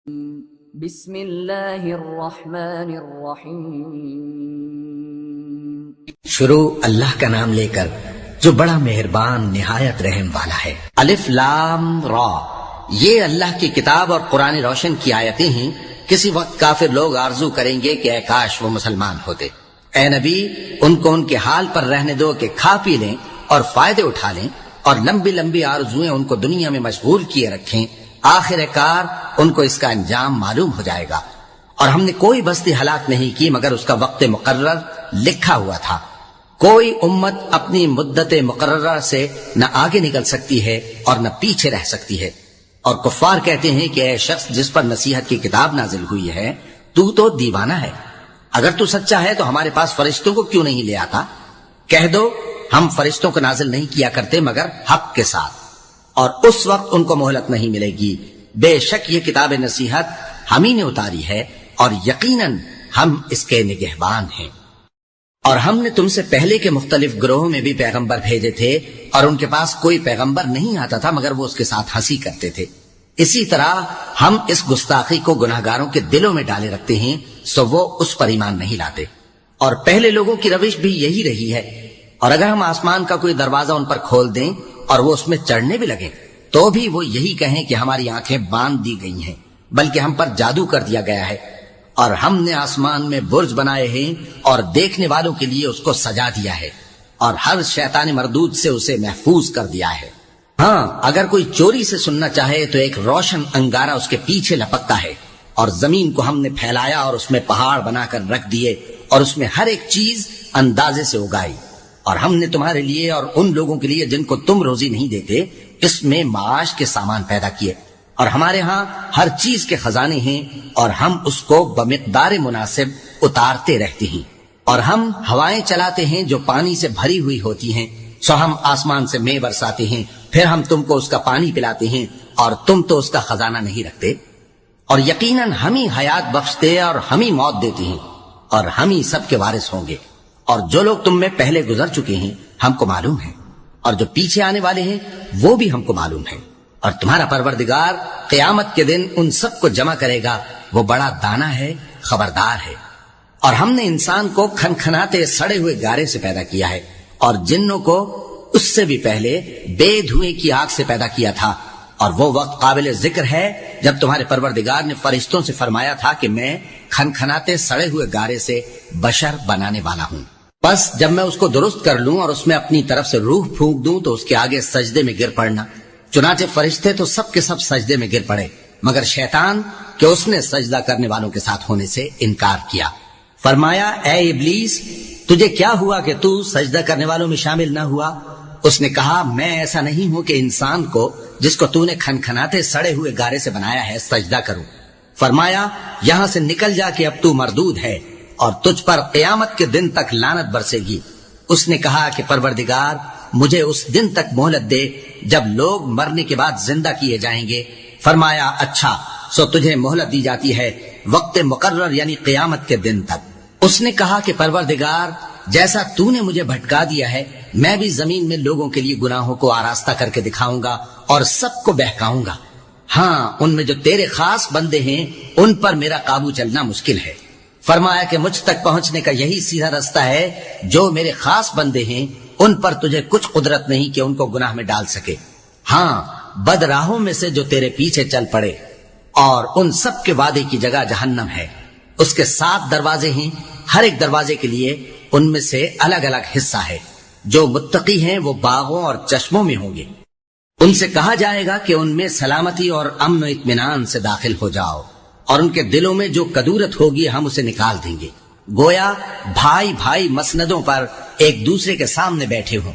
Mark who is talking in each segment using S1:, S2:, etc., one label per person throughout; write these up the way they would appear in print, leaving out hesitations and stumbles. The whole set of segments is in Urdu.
S1: بسم اللہ الرحمن الرحیم۔
S2: شروع اللہ کا نام لے کر جو بڑا مہربان نہایت رحم والا ہے۔ الف لام را، یہ اللہ کی کتاب اور قرآن روشن کی آیتیں ہیں۔ کسی وقت کافر لوگ آرزو کریں گے کہ اے کاش وہ مسلمان ہوتے۔ اے نبی، ان کو ان کے حال پر رہنے دو کہ کھا پی لیں اور فائدے اٹھا لیں، اور لمبی لمبی آرزویں ان کو دنیا میں مشغول کیے رکھیں۔ آخر کار ان کو اس کا انجام معلوم ہو جائے گا۔ اور ہم نے کوئی بستی ہلاک نہیں کی مگر اس کا وقت مقرر لکھا ہوا تھا۔ کوئی امت اپنی مدت مقررہ سے نہ آگے نکل سکتی ہے اور نہ پیچھے رہ سکتی ہے۔ اور کفار کہتے ہیں کہ اے شخص جس پر نصیحت کی کتاب نازل ہوئی ہے، تو دیوانہ ہے۔ اگر تو سچا ہے تو ہمارے پاس فرشتوں کو کیوں نہیں لے آتا؟ کہہ دو ہم فرشتوں کو نازل نہیں کیا کرتے مگر حق کے ساتھ، اور اس وقت ان کو مہلت نہیں ملے گی۔ بے شک یہ کتاب نصیحت ہم ہی نے اتاری ہے، اور یقیناً ہم اس کے نگہبان ہیں۔ اور ہم نے تم سے پہلے کے مختلف گروہوں میں بھی پیغمبر بھیجے تھے، اور ان کے پاس کوئی پیغمبر نہیں آتا تھا مگر وہ اس کے ساتھ ہنسی کرتے تھے۔ اسی طرح ہم اس گستاخی کو گناہگاروں کے دلوں میں ڈالے رکھتے ہیں، سو وہ اس پر ایمان نہیں لاتے۔ اور پہلے لوگوں کی روش بھی یہی رہی ہے۔ اور اگر ہم آسمان کا کوئی دروازہ ان پر کھول دیں اور وہ اس میں چڑھنے بھی لگیں تو بھی وہ یہی کہیں کہ ہماری آنکھیں باندھ دی گئی ہیں، بلکہ ہم پر جادو کر دیا گیا ہے۔ اور ہم نے آسمان میں برج بنائے ہیں اور دیکھنے والوں کے لیے اس کو سجا دیا ہے، اور ہر شیطان مردود سے اسے محفوظ کر دیا ہے۔ ہاں، اگر کوئی چوری سے سننا چاہے تو ایک روشن انگارہ اس کے پیچھے لپکتا ہے، اور زمین کو ہم نے پھیلایا اور اس میں پہاڑ بنا کر رکھ دیے، اور اس میں ہر ایک چیز اندازے سے اگائی۔ اور ہم نے تمہارے لیے اور ان لوگوں کے لیے جن کو تم روزی نہیں دیتے اس میں معاش کے سامان پیدا کیے، اور ہمارے ہاں ہر چیز کے خزانے ہیں، اور ہم اس کو بمقدار مناسب اتارتے رہتے ہیں۔ اور ہم ہوائیں چلاتے ہیں جو پانی سے بھری ہوئی ہوتی ہیں، سو ہم آسمان سے مے برساتے ہیں، پھر ہم تم کو اس کا پانی پلاتے ہیں، اور تم تو اس کا خزانہ نہیں رکھتے۔ اور یقیناً ہم ہی حیات بخشتے اور ہم ہی موت دیتے ہیں، اور ہم ہی سب کے وارث ہوں گے۔ اور جو لوگ تم میں پہلے گزر چکے ہیں ہم کو معلوم ہے، اور جو پیچھے آنے والے ہیں وہ بھی ہم کو معلوم ہے۔ اور تمہارا پروردگار قیامت کے دن ان سب کو جمع کرے گا، وہ بڑا دانا ہے، خبردار ہے۔ اور ہم نے انسان کو کھنکھناتے سڑے ہوئے گارے سے پیدا کیا ہے، اور جنوں کو اس سے بھی پہلے بے دھوئیں کی آگ سے پیدا کیا تھا۔ اور وہ وقت قابل ذکر ہے جب تمہارے پروردگار نے فرشتوں سے فرمایا تھا کہ میں کھنکھناتے سڑے ہوئے گارے سے بشر بنانے والا ہوں۔ بس جب میں اس کو درست کر لوں اور اس میں اپنی طرف سے روح پھونک دوں تو اس کے آگے سجدے میں گر پڑنا۔ چنانچہ فرشتے تو سب کے سب سجدے میں گر پڑے مگر شیطان کہ اس نے سجدہ کرنے والوں کے ساتھ ہونے سے انکار کیا۔ فرمایا اے ابلیس، تجھے کیا ہوا کہ تو سجدہ کرنے والوں میں شامل نہ ہوا؟ اس نے کہا میں ایسا نہیں ہوں کہ انسان کو جس کو تو نے کھنکھناتے سڑے ہوئے گارے سے بنایا ہے سجدہ کروں۔ فرمایا یہاں سے نکل جا کہ اب تو مردود ہے، اور تجھ پر قیامت کے دن تک لعنت برسے گی۔ اس نے کہا کہ پروردگار مجھے اس دن تک مہلت دے جب لوگ مرنے کے بعد زندہ کیے جائیں گے۔ فرمایا اچھا، سو تجھے مہلت دی جاتی ہے وقت مقرر یعنی قیامت کے دن تک۔ اس نے کہا کہ پروردگار جیسا تو نے مجھے بھٹکا دیا ہے میں بھی زمین میں لوگوں کے لیے گناہوں کو آراستہ کر کے دکھاؤں گا اور سب کو بہکاؤں گا۔ ہاں، ان میں جو تیرے خاص بندے ہیں ان پر میرا قابو چلنا مشکل ہے۔ فرمایا کہ مجھ تک پہنچنے کا یہی سیدھا رستہ ہے، جو میرے خاص بندے ہیں ان پر تجھے کچھ قدرت نہیں کہ ان کو گناہ میں ڈال سکے۔ ہاں، بد راہوں میں سے جو تیرے پیچھے چل پڑے، اور ان سب کے وعدے کی جگہ جہنم ہے۔ اس کے 7 دروازے ہیں، ہر ایک دروازے کے لیے ان میں سے الگ الگ حصہ ہے۔ جو متقی ہیں وہ باغوں اور چشموں میں ہوں گے۔ ان سے کہا جائے گا کہ ان میں سلامتی اور امن و اطمینان سے داخل ہو جاؤ، اور ان کے دلوں میں جو کدورت ہوگی ہم اسے نکال دیں گے، گویا بھائی بھائی مسندوں پر ایک دوسرے کے سامنے بیٹھے ہوں۔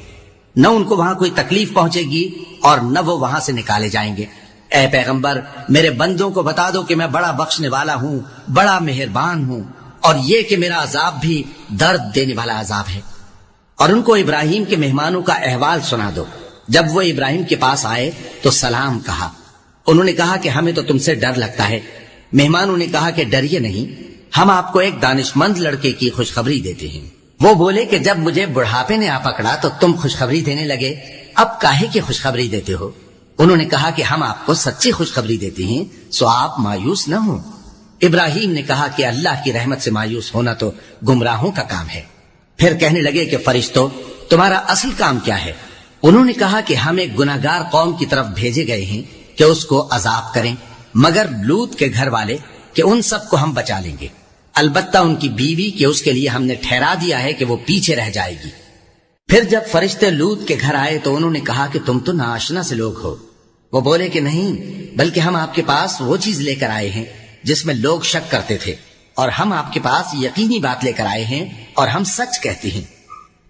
S2: نہ ان کو وہاں کوئی تکلیف پہنچے گی اور نہ وہ وہاں سے نکالے جائیں گے۔ اے پیغمبر میرے بندوں کو بتا دو کہ میں بڑا بخشنے والا ہوں، بڑا مہربان ہوں، اور یہ کہ میرا عذاب بھی درد دینے والا عذاب ہے۔ اور ان کو ابراہیم کے مہمانوں کا احوال سنا دو۔ جب وہ ابراہیم کے پاس آئے تو سلام کہا۔ انہوں نے کہا کہ ہمیں تو تم سے ڈر لگتا ہے۔ مہمانوں نے کہا کہ ڈریے نہیں، ہم آپ کو ایک دانش مند لڑکے کی خوشخبری دیتے ہیں۔ وہ بولے کہ جب مجھے بڑھاپے نے آ پکڑا تو تم خوشخبری دینے لگے، اب کاہے کی خوشخبری دیتے ہو؟ انہوں نے کہا کہ ہم آپ کو سچی خوشخبری دیتے ہیں، سو آپ مایوس نہ ہوں۔ ابراہیم نے کہا کہ اللہ کی رحمت سے مایوس ہونا تو گمراہوں کا کام ہے۔ پھر کہنے لگے کہ فرشتوں، تمہارا اصل کام کیا ہے؟ انہوں نے کہا کہ ہم ایک گناہگار قوم کی طرف بھیجے گئے ہیں کہ اس کو عذاب کریں، مگر لوط کے گھر والے کہ ان سب کو ہم بچا لیں گے، البتہ ان کی بیوی کہ اس کے لیے ہم نے ٹھہرا دیا ہے کہ وہ پیچھے رہ جائے گی۔ پھر جب فرشتے لوط کے گھر آئے تو انہوں نے کہا کہ تم تو ناآشنا سے لوگ ہو۔ وہ بولے کہ نہیں، بلکہ ہم آپ کے پاس وہ چیز لے کر آئے ہیں جس میں لوگ شک کرتے تھے، اور ہم آپ کے پاس یقینی بات لے کر آئے ہیں اور ہم سچ کہتے ہیں۔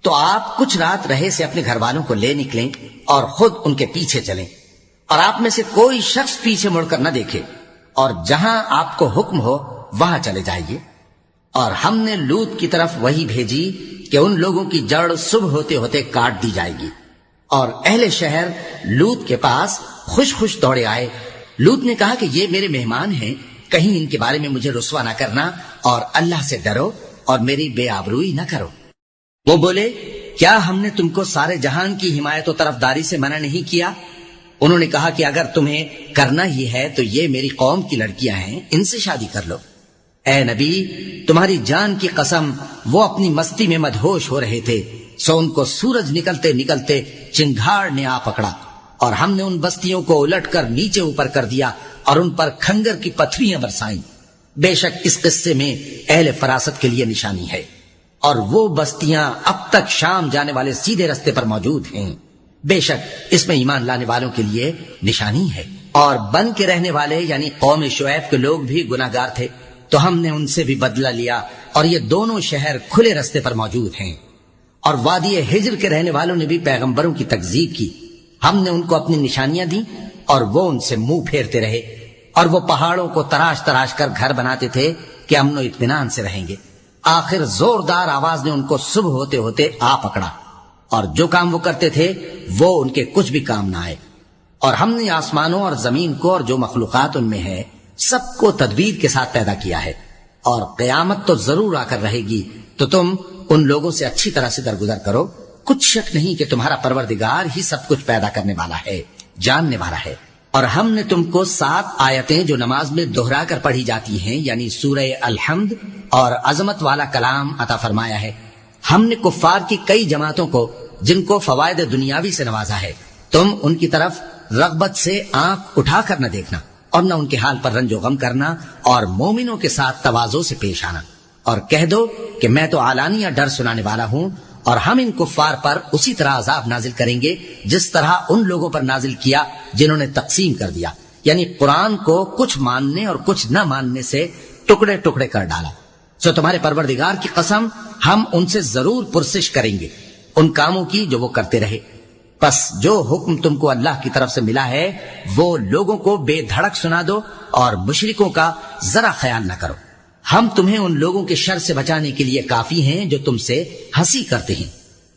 S2: تو آپ کچھ رات رہے سے اپنے گھر والوں کو لے نکلیں اور خود ان کے پیچھے چلیں، اور آپ میں سے کوئی شخص پیچھے مڑ کر نہ دیکھے، اور جہاں آپ کو حکم ہو وہاں چلے جائیے۔ اور ہم نے لوط کی طرف وہی بھیجی کہ ان لوگوں کی جڑ صبح ہوتے ہوتے کاٹ دی جائے گی۔ اور اہل شہر لوط کے پاس خوش خوش دوڑے آئے۔ لوط نے کہا کہ یہ میرے مہمان ہیں، کہیں ان کے بارے میں مجھے رسوا نہ کرنا، اور اللہ سے ڈرو اور میری بے آبروئی نہ کرو۔ وہ بولے، کیا ہم نے تم کو سارے جہان کی حمایت و طرفداری سے منع نہیں کیا؟ انہوں نے کہا کہ اگر تمہیں کرنا ہی ہے تو یہ میری قوم کی لڑکیاں ہیں، ان سے شادی کر لو۔ اے نبی، تمہاری جان کی قسم، وہ اپنی مستی میں مدہوش ہو رہے تھے، سو ان کو سورج نکلتے نکلتے چنگھاڑ نے آ پکڑا، اور ہم نے ان بستیوں کو الٹ کر نیچے اوپر کر دیا اور ان پر کھنگر کی پتھریاں برسائیں۔ بے شک اس قصے میں اہل فراست کے لیے نشانی ہے، اور وہ بستیاں اب تک شام جانے والے سیدھے رستے پر موجود ہیں۔ بے شک اس میں ایمان لانے والوں کے لیے نشانی ہے۔ اور بن کے رہنے والے یعنی قوم شعیب کے لوگ بھی گناہگار تھے، تو ہم نے ان سے بھی بدلہ لیا، اور یہ دونوں شہر کھلے رستے پر موجود ہیں۔ اور وادی ہجر کے رہنے والوں نے بھی پیغمبروں کی تکذیب کی، ہم نے ان کو اپنی نشانیاں دی اور وہ ان سے منہ پھیرتے رہے، اور وہ پہاڑوں کو تراش تراش کر گھر بناتے تھے کہ امن و اطمینان سے رہیں گے۔ آخر زوردار آواز نے ان کو صبح ہوتے ہوتے آ پکڑا، اور جو کام وہ کرتے تھے وہ ان کے کچھ بھی کام نہ آئے۔ اور ہم نے آسمانوں اور زمین کو اور جو مخلوقات ان میں ہے سب کو تدبیر کے ساتھ پیدا کیا ہے، اور قیامت تو ضرور آ کر رہے گی، تو تم ان لوگوں سے اچھی طرح سے درگزر کرو۔ کچھ شک نہیں کہ تمہارا پروردگار ہی سب کچھ پیدا کرنے والا ہے، جاننے والا ہے۔ اور ہم نے تم کو 7 آیتیں جو نماز میں دہرا کر پڑھی جاتی ہیں یعنی سورہ الحمد اور عظمت والا کلام عطا فرمایا ہے۔ ہم نے کفار کی کئی جماعتوں کو جن کو فوائد دنیاوی سے نوازا ہے، تم ان کی طرف رغبت سے آنکھ اٹھا کر نہ دیکھنا، اور نہ ان کے حال پر رنج و غم کرنا، اور مومنوں کے ساتھ تواضع سے پیش آنا، اور کہہ دو کہ میں تو علانیہ ڈر سنانے والا ہوں، اور ہم ان کفار پر اسی طرح عذاب نازل کریں گے جس طرح ان لوگوں پر نازل کیا جنہوں نے تقسیم کر دیا، یعنی قرآن کو کچھ ماننے اور کچھ نہ ماننے سے ٹکڑے ٹکڑے کر ڈالا۔ سو تمہارے پروردگار کی قسم، ہم ان سے ضرور پرسش کریں گے ان کاموں کی جو وہ کرتے رہے۔ پس جو حکم تم کو اللہ کی طرف سے ملا ہے وہ لوگوں کو بے دھڑک سنا دو، اور مشرکوں کا ذرا خیال نہ کرو۔ ہم تمہیں ان لوگوں کے شر سے بچانے کے لیے کافی ہیں جو تم سے ہنسی کرتے ہیں،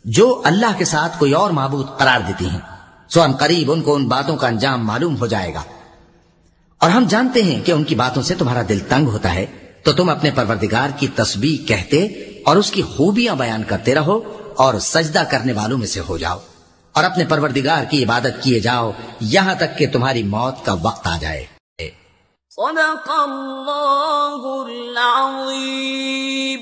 S2: جو اللہ کے ساتھ کوئی اور معبود قرار دیتے ہیں، سو ان قریب ان کو ان باتوں کا انجام معلوم ہو جائے گا۔ اور ہم جانتے ہیں کہ ان کی باتوں سے تمہارا دل تنگ ہوتا ہے، تو تم اپنے پروردگار کی تسبیح کہتے اور اس کی خوبیاں بیان کرتے رہو، اور سجدہ کرنے والوں میں سے ہو جاؤ، اور اپنے پروردگار کی عبادت کیے جاؤ یہاں تک کہ تمہاری موت کا وقت آ جائے۔
S1: صدق اللہ العظیم۔